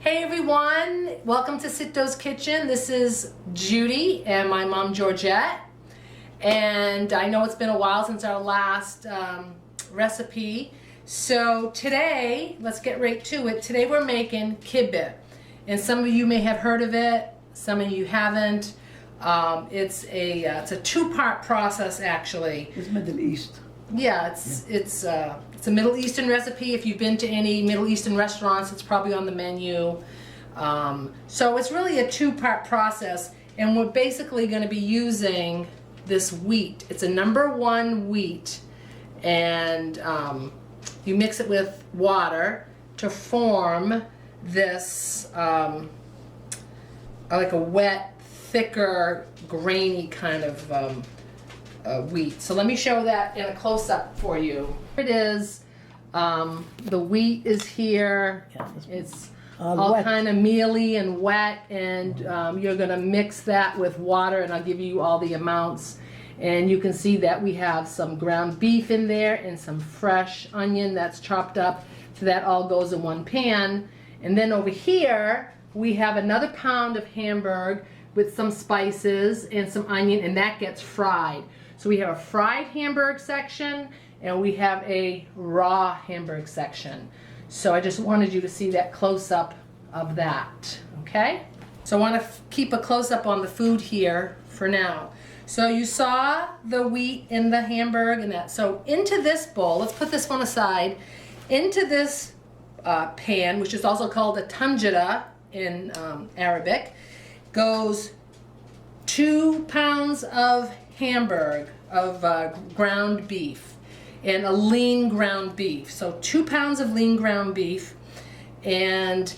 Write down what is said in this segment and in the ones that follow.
Hey everyone, welcome to Sitos Kitchen. This is Judy and my mom Georgette. And I know it's been a while since our last recipe. So today, let's get right to it. Today we're making kibbeh. And some of you may have heard of it, some of you haven't. It's a two-part process actually. It's Middle East. Yeah, it's a Middle Eastern recipe. If you've been to any Middle Eastern restaurants, it's probably on the menu. So it's really a two-part process, and we're basically going to be using this wheat. It's a #1 wheat, and you mix it with water to form this like a wet, thicker, grainy kind of wheat. So let me show that in a close-up for you. Here it is. The wheat is here. Yeah, it's all kind of mealy and wet, and you're going to mix that with water, and I'll give you all the amounts. And you can see that we have some ground beef in there and some fresh onion that's chopped up. So that all goes in one pan. And then over here we have another pound of Hamburg with some spices and some onion, and that gets fried. So we have a fried Hamburg section and we have a raw Hamburg section. So I just wanted you to see that close-up of that, okay? So I want to keep a close-up on the food here for now. So you saw the wheat in the Hamburg and that. So into this bowl, let's put this one aside, into this pan, which is also called a tanjira in Arabic, goes 2 pounds of Hamburg, of ground beef, and a lean ground beef. So 2 pounds of lean ground beef and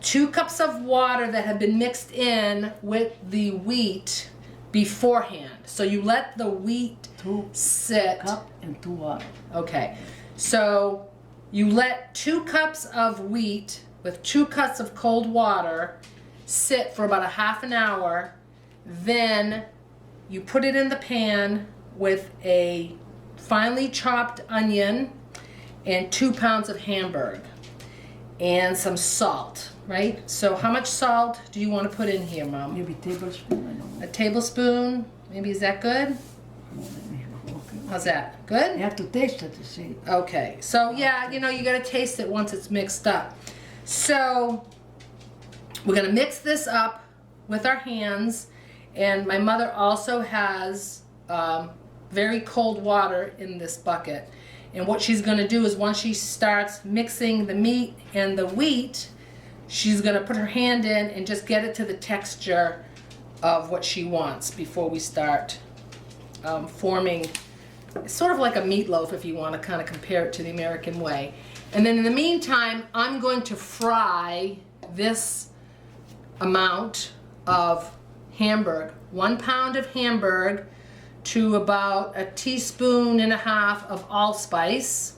2 cups of water that have been mixed in with the wheat beforehand. So you let the wheat sit. 2 cups and 2 water. Okay, so you let 2 cups of wheat with 2 cups of cold water sit for about a half an hour. Then you put it in the pan with a finely chopped onion and 2 pounds of Hamburg and some salt, right? So how much salt do you want to put in here, Mom? Maybe a tablespoon, I don't know. A tablespoon? Maybe, is that good? How's that? Good? You have to taste it to see. Okay, so yeah, you know, you gotta taste it once it's mixed up. So we're gonna mix this up with our hands, and my mother also has very cold water in this bucket. And what she's gonna do is once she starts mixing the meat and the wheat, she's gonna put her hand in and just get it to the texture of what she wants before we start forming. It's sort of like a meatloaf if you want to kind of compare it to the American way. And then in the meantime, I'm going to fry this amount of Hamburg, 1 pound of Hamburg, to about 1.5 teaspoons of allspice,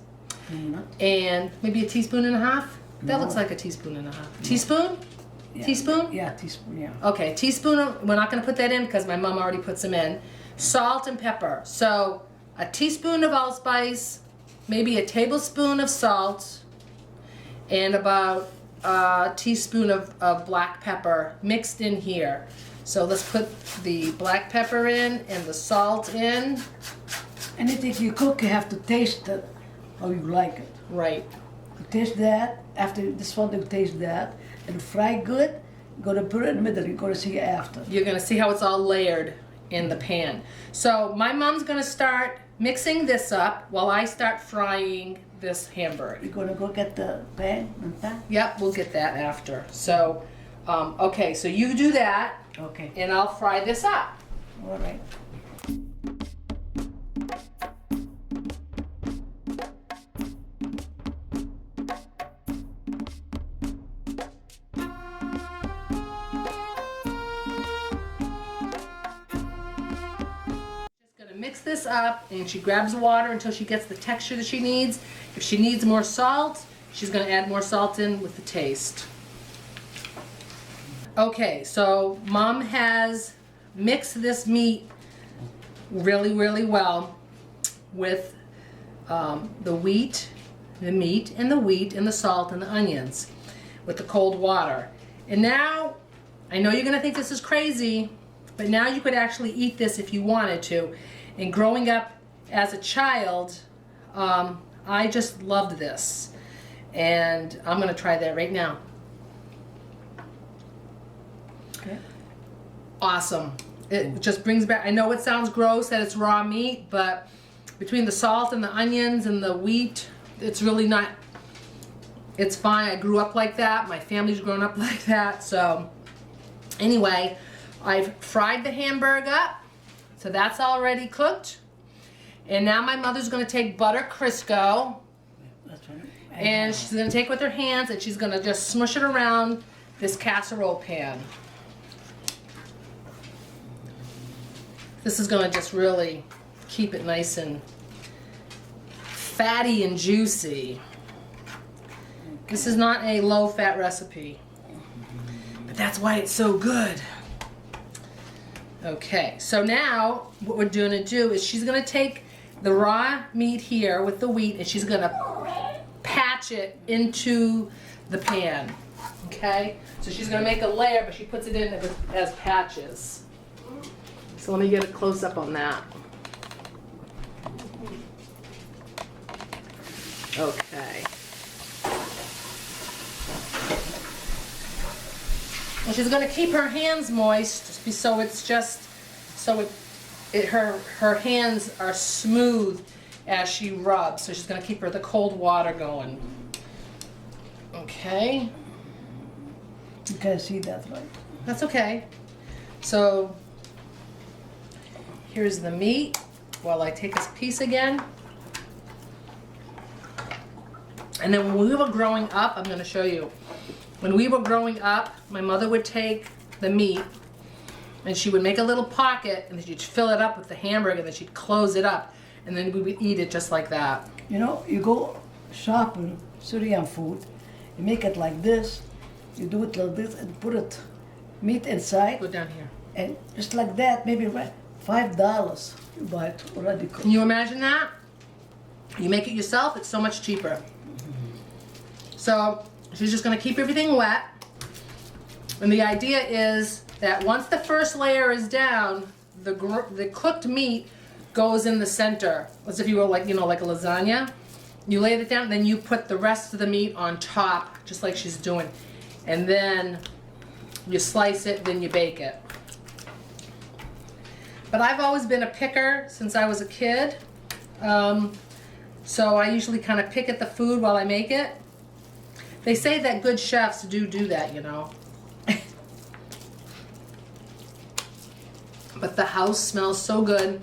and maybe 1.5 teaspoons. That looks like 1.5 teaspoons. Teaspoon? Yeah. Teaspoon? Yeah, teaspoon, yeah. Okay, teaspoon of, we're not going to put that in because my mom already puts them in. Salt and pepper. So 1 teaspoon of allspice, maybe 1 tablespoon of salt, and about 1 teaspoon of black pepper mixed in here. So let's put the black pepper in and the salt in. Anything you cook, you have to taste it how you like it. Right. You taste that, after this one you taste that, and fry good, you're gonna put it in the middle, you're gonna see after. You're gonna see how it's all layered in the pan. So my mom's gonna start mixing this up while I start frying this Hamburg. You're gonna go get the pan and that? Yep, we'll get that after. So, okay, so you do that, Okay, and I'll fry this up. all right. Mix this up, and she grabs water until she gets the texture that she needs. If she needs more salt, she's going to add more salt in with the taste. Okay, so Mom has mixed this meat really, really well with the wheat, the meat and the wheat and the salt and the onions. with the cold water. And now, I know you're gonna think this is crazy, but now you could actually eat this if you wanted to. And growing up as a child, I just loved this. And I'm gonna try that right now. Okay. Awesome. It just brings back, I know it sounds gross that it's raw meat, but between the salt and the onions and the wheat, it's really not, it's fine. I grew up like that. My family's grown up like that. So anyway, I've fried the hamburger up. So that's already cooked. And now my mother's gonna take butter Crisco, That's right. and she's gonna take with her hands and she's gonna just smush it around this casserole pan. This is gonna just really keep it nice and fatty and juicy. This is not a low fat recipe, but that's why it's so good. Okay, so now what we're gonna do is she's gonna take the raw meat here with the wheat and she's gonna patch it into the pan. Okay, so she's gonna make a layer, but she puts it in as patches. So let me get a close up on that. Okay. And she's gonna keep her hands moist, so it's just, so her hands are smooth as she rubs. So she's gonna keep the cold water going. Okay. You can see that, right? That's okay. So here's the meat while I take this piece again. And then when we were growing up, I'm going to show you. When we were growing up, my mother would take the meat and she would make a little pocket and then she'd fill it up with the hamburger and then she'd close it up and then we would eat it just like that. You know, you go shopping Syrian food, you make it like this, you do it like this and put it meat inside, Go down here. and just like that, maybe $5 you buy it already cooked. Can you imagine that? You make it yourself, it's so much cheaper. So she's just going to keep everything wet. And the idea is that once the first layer is down, the cooked meat goes in the center, as if you were like, you know, like a lasagna. You lay it down, then you put the rest of the meat on top, just like she's doing. And then you slice it, then you bake it. But I've always been a picker since I was a kid. So I usually kind of pick at the food while I make it. They say that good chefs do that, you know. But the house smells so good.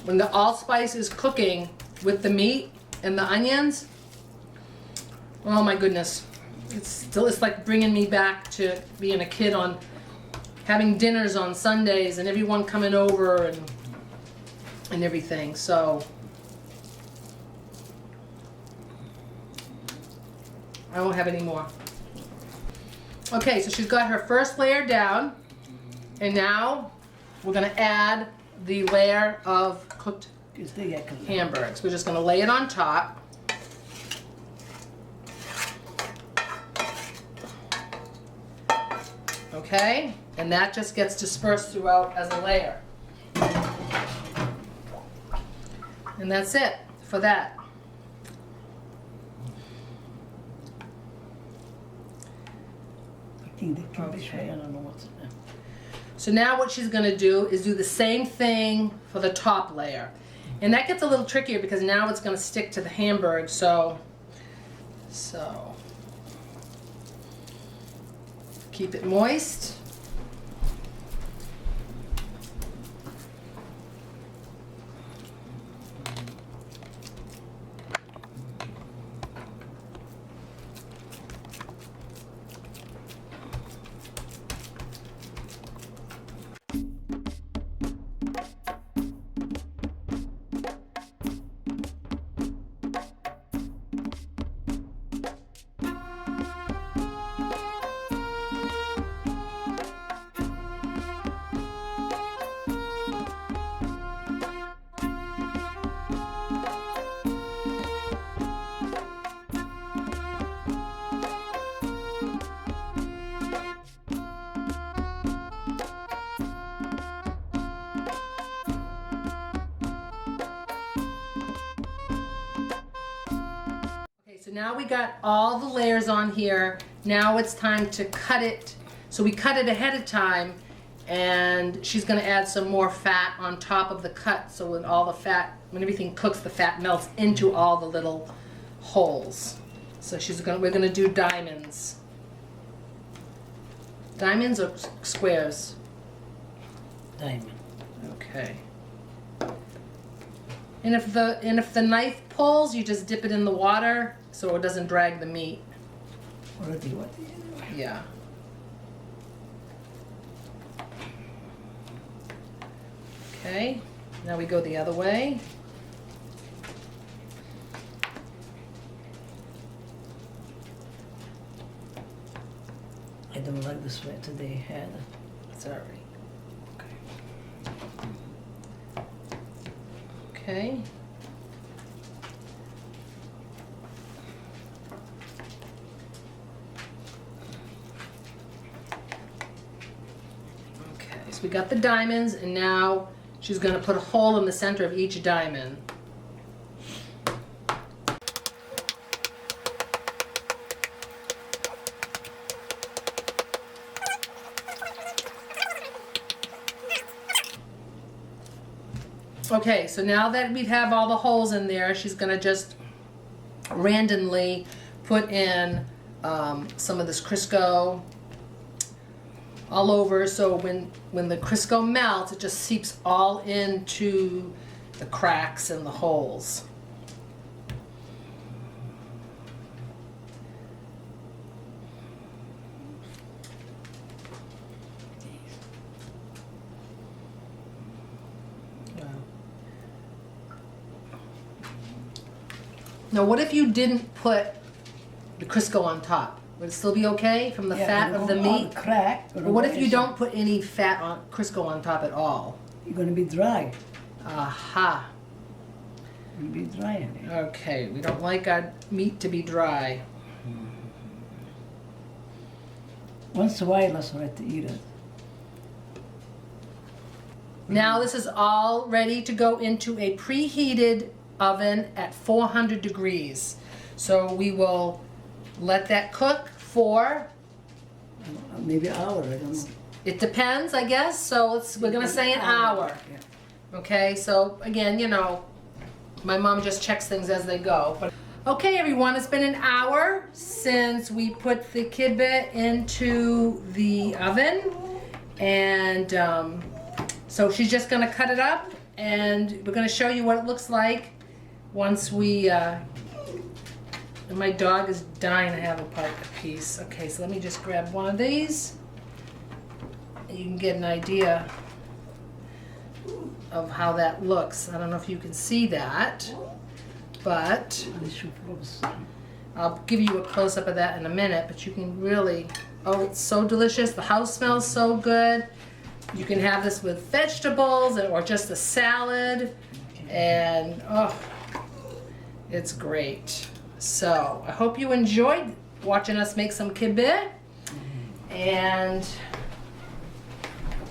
When the allspice is cooking with the meat and the onions, oh my goodness. It's like bringing me back to being a kid on having dinners on Sundays and everyone coming over and everything. So I won't have any more. Okay, so she's got her first layer down, and now we're gonna add the layer of cooked hamburgers. We're just gonna lay it on top. Okay, and that just gets dispersed throughout as a layer. And that's it for that. Okay. I don't know what's in there. So now what she's gonna do is do the same thing for the top layer. And that gets a little trickier because now it's gonna stick to the hamburger, so keep it moist. now we got all the layers on here. Now it's time to cut it. So we cut it ahead of time, and she's gonna add some more fat on top of the cut, so when all the fat, when everything cooks, the fat melts into all the little holes. So we're gonna do diamonds. Diamonds or squares? Diamond. Okay. And if the knife pulls, you just dip it in the water so it doesn't drag the meat. Already what? Yeah. Okay, now we go the other way. I don't like this way today, Head. It's all right. Okay. Okay, so we got the diamonds, and now she's going to put a hole in the center of each diamond. Okay, so now that we have all the holes in there, she's going to just randomly put in some of this Crisco all over, so when the Crisco melts, it just seeps all into the cracks and the holes. Now, what if you didn't put the Crisco on top? Would it still be okay from the fat of the meat? Crack. But what if you don't put any fat on Crisco on top at all? You're gonna be dry. Aha. You'll be dry in it. Okay, we don't like our meat to be dry. Once in a while, that's right to eat it. Now this is all ready to go into a preheated oven at 400 degrees. So we will let that cook for, Maybe an hour, I don't know. it depends, I guess. So we're gonna say an hour. Yeah. Okay, so again, you know, my mom just checks things as they go. But okay, everyone, it's been an hour since we put the kibbeh into the oven, and so she's just gonna cut it up, and we're gonna show you what it looks like once we. And my dog is dying to have a piece. Okay, so let me just grab one of these. You can get an idea of how that looks. I don't know if you can see that, but I'll give you a close-up of that in a minute, but you can really, oh, it's so delicious. The house smells so good. You can have this with vegetables or just a salad, and oh, it's great. So I hope you enjoyed watching us make some kibbeh, and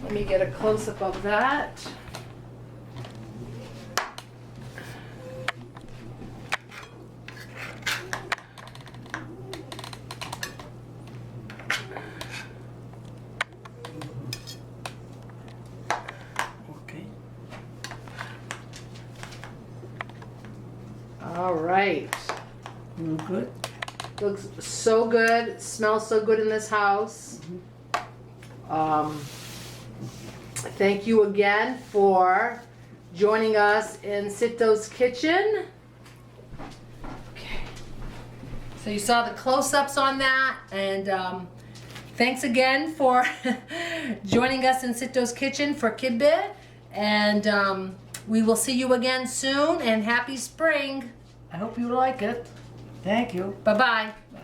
let me get a close-up of that. Okay. All right. Look good? Looks so good. It smells so good in this house. Thank you again for joining us in Sitos' kitchen. Okay. So you saw the close-ups on that, and thanks again for joining us in Sitos' kitchen for kibbeh, and we will see you again soon, and happy spring. I hope you like it. Thank you. Bye-bye. Bye.